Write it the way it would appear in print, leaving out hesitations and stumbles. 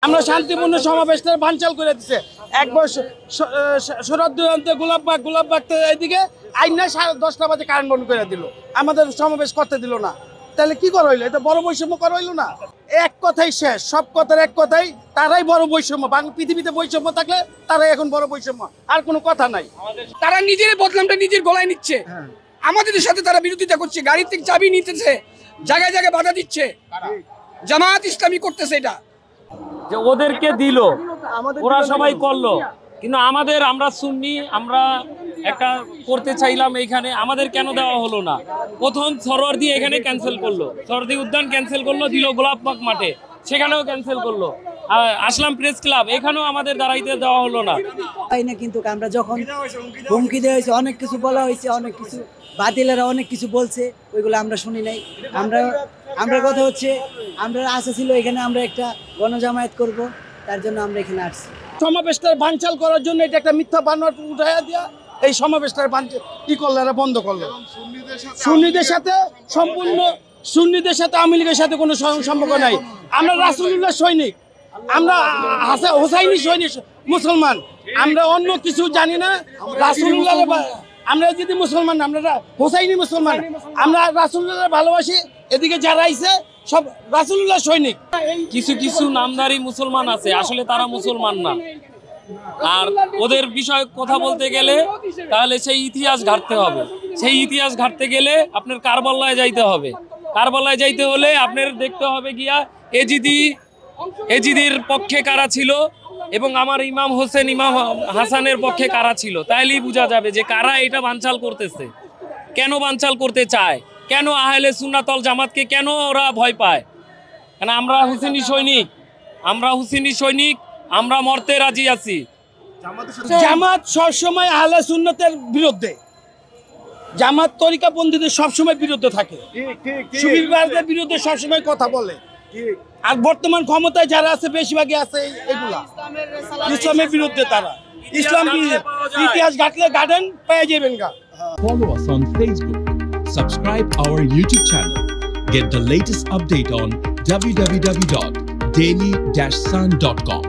আমরা শান্তিপূর্ণ সমাবেশটা বানচাল করে দিচ্ছে। এক বছর শরৎ দুরান্তে গোলাপবাগ এইদিকে আইনা 10:30 বাজে কারেন্ট বন্ধ করে দিল, আমাদের সমাবেশ করতে দিল না। তাহলে কি করা হইলো? এটা বড় বৈষম্য করা হইলো না? এক কথাই শেষ, সব কথার এক কথাই, তারাই বড় বৈষম্য। পৃথিবীতে বৈষম্য থাকলে তারাই এখন বড় বৈষম্য, আর কোনো কথা নাই। তারা নিজের বদনামটা নিজের গলায় নিচ্ছে, আমাদের সাথে তারা বিরোধিতা করছে, গাড়ির থেকে চাবি নিতেছে, জায়গায় জায়গায় বাধা দিচ্ছে, জামাত ইসলামী করতেছে এটা। যে ওদেরকে দিল, ওরা সবাই করলো, কিন্তু আমরা সুন্নি, আমরা একটা করতে চাইলাম এইখানে, আমাদের কেন দেওয়া হলো না? প্রথম সরোয়ার্দী এখানে ক্যান্সেল করলো, সরোয়ার্দী উদ্যান ক্যান্সেল করলো, দিল গোলাপবাগ মাঠে, সেখানেও ক্যান্সেল করলো। আসলাম প্রেস ক্লাব, এখানেও আমাদের দাঁড়াইতে দেওয়া হলো না। কিন্তু আমরা যখন হুমকি দেওয়া হয়েছে, অনেক কিছু বলা হয়েছে, অনেক কিছু বাতিলেরা অনেক কিছু বলছে, ওইগুলো আমরা শুনি নাই। আমরা কথা হচ্ছে, আমরা আশা ছিল এখানে আমরা একটা গণজামায়াত করব, তার জন্য আমরা এখানে আসছি। সমাবেশটা বানচাল করার জন্য এটা একটা মিথ্যা বানোয়াট উঠাইয়া দিয়া এই সমাবেশটার কি করলো, এরা বন্ধ করলো। সুন্নিদের সাথে সম্পূর্ণ, সুন্নিদের সাথে আওয়ামী লীগের সাথে কোনো সম্পর্ক নাই। আমরা রাসূলুল্লাহ সৈনিক, আমরা হোসাইনি সৈনিক মুসলমান, আমরা অন্য কিছু জানি না। রাসূলুল্লাহ, আমরা যদি মুসলমান, আমরা হোসাইনি মুসলমান, আমরা রাসূলুল্লাহ ভালোবাসি। এদিকে যারা আইছে সব রাসূলুল্লাহ সৈনিক। কিছু কিছু নামধারী মুসলমান আছে, আসলে তারা মুসলমান না। আর ওদের বিষয়ে কথা বলতে গেলে তাহলে সেই ইতিহাস ঘাটতে হবে। সেই ইতিহাস ঘাটতে গেলে আপনার কারবালায় যাইতে হবে। কারবালায় যাইতে হলে আপনার দেখতে হবে গিয়া এজিদির পক্ষে কারা ছিল এবং আমার ইমাম হোসেন, ইমাম হাসানের পক্ষে কারা ছিল, তাইলেই বোঝা যাবে যে কারা এটা বানচাল করতেছে, কেন বানচাল করতে চায়, কেন আহলে সুন্নাত ওয়াল জামাতকে কেন ওরা ভয় পায়। কেন আমরা হুসেনি সৈনিক, আমরা মরতে রাজি আছি। জামাত সবসময় আহলে সুন্নতের বিরুদ্ধে, জামাত তরিকাপন্থীদের সবসময় বিরুদ্ধে থাকে, সুফিবাদের বিরুদ্ধে সবসময় কথা বলে। আর বর্তমান ক্ষমতায় যারা আছে বেশিরভাগই আছে এগুলা ইসলামের বিরুদ্ধে। তারা ইসলাম ইতিহাস ঘাটলে গার্ডেন পেয়ে যাবেন গা। Follow us on Facebook. Subscribe our YouTube channel. Get the latest update on www.daily-sun.com.